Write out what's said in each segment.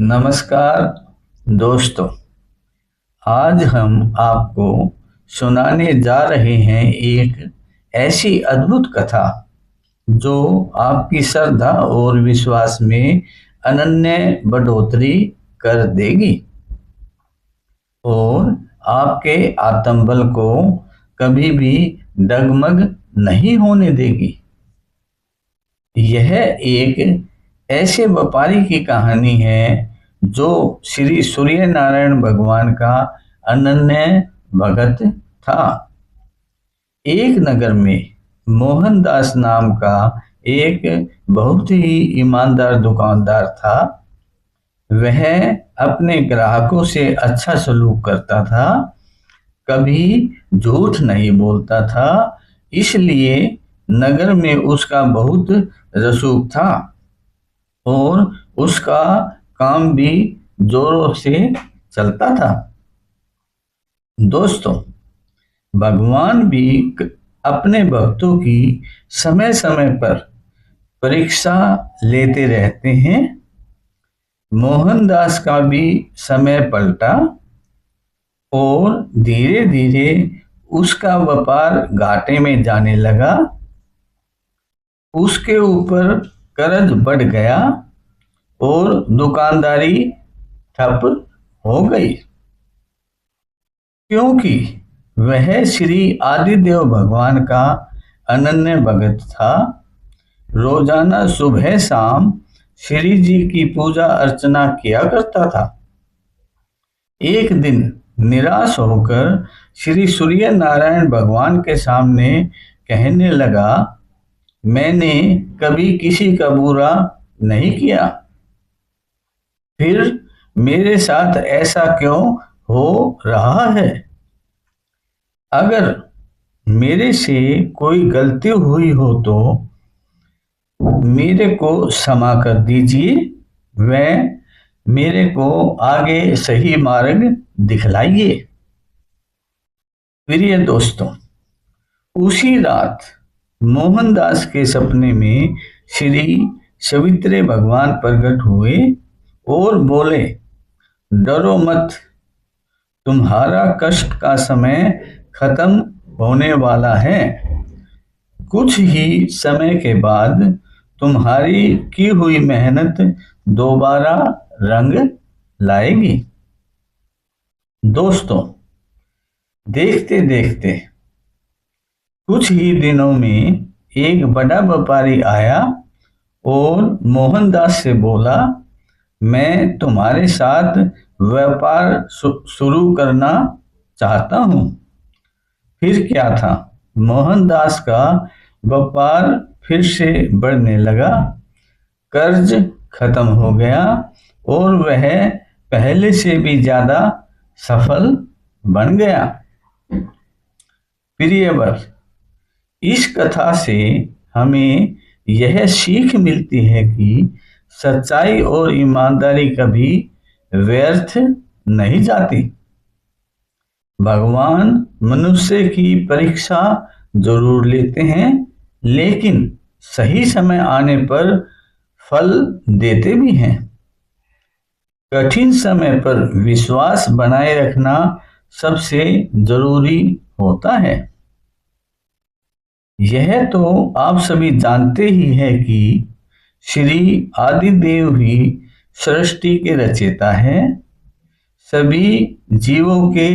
नमस्कार दोस्तों, आज हम आपको सुनाने जा रहे हैं एक ऐसी अद्भुत कथा जो आपकी श्रद्धा और विश्वास में अनन्य बढ़ोतरी कर देगी और आपके आत्मबल को कभी भी डगमग नहीं होने देगी। यह एक ऐसे व्यापारी की कहानी है जो श्री सूर्य नारायण भगवान का अनन्य भगत था। एक नगर में मोहनदास नाम का एक बहुत ही ईमानदार दुकानदार था। वह अपने ग्राहकों से अच्छा सलूक करता था, कभी झूठ नहीं बोलता था, इसलिए नगर में उसका बहुत रसूख था और उसका काम भी जोरों से चलता था। दोस्तों, भगवान भी अपने भक्तों की समय समय पर परीक्षा लेते रहते हैं। मोहनदास का भी समय पलटा और धीरे धीरे उसका व्यापार घाटे में जाने लगा। उसके ऊपर कर्ज बढ़ गया और दुकानदारी ठप हो गई, क्योंकि वह श्री आदिदेव भगवान का अनन्य भगत था। रोजाना सुबह शाम श्री जी की पूजा अर्चना किया करता था। एक दिन निराश होकर श्री सूर्य नारायण भगवान के सामने कहने लगा, मैंने कभी किसी का बुरा नहीं किया, फिर मेरे साथ ऐसा क्यों हो रहा है? अगर मेरे से कोई गलती हुई हो तो मेरे को क्षमा कर दीजिए, वह मेरे को आगे सही मार्ग दिखलाइए। प्रिय दोस्तों, उसी रात मोहनदास के सपने में श्री सवित्रे भगवान प्रकट हुए और बोले, डरो मत, तुम्हारा कष्ट का समय खत्म होने वाला है। कुछ ही समय के बाद तुम्हारी की हुई मेहनत दोबारा रंग लाएगी। दोस्तों, देखते देखते कुछ ही दिनों में एक बड़ा व्यापारी आया और मोहनदास से बोला, मैं तुम्हारे साथ व्यापार शुरू करना चाहता हूँ। फिर क्या था, मोहनदास का व्यापार फिर से बढ़ने लगा, कर्ज खत्म हो गया और वह पहले से भी ज्यादा सफल बन गया। प्रियवर, इस कथा से हमें यह सीख मिलती है कि सच्चाई और ईमानदारी कभी व्यर्थ नहीं जाती। भगवान मनुष्य की परीक्षा जरूर लेते हैं, लेकिन सही समय आने पर फल देते भी हैं। कठिन समय पर विश्वास बनाए रखना सबसे जरूरी होता है। यह तो आप सभी जानते ही हैं कि श्री आदिदेव ही सृष्टि के रचयिता है, सभी जीवों के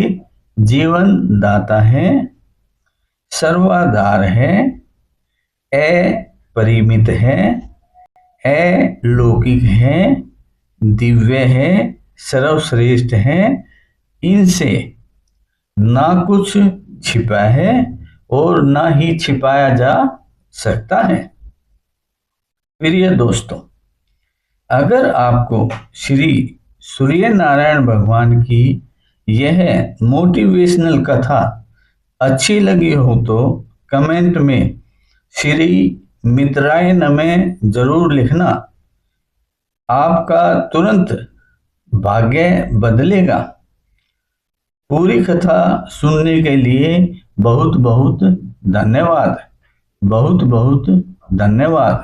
जीवन दाता है, सर्वाधार है, अपरिमित है, अलौकिक है, दिव्य है, सर्वश्रेष्ठ है। इनसे ना कुछ छिपा है और ना ही छिपाया जा सकता है। प्रिय दोस्तों, अगर आपको श्री सूर्य नारायण भगवान की यह मोटिवेशनल कथा अच्छी लगी हो तो कमेंट में श्री मित्राय नमः जरूर लिखना। आपका तुरंत भाग्य बदलेगा। पूरी कथा सुनने के लिए बहुत बहुत धन्यवाद। बहुत बहुत धन्यवाद।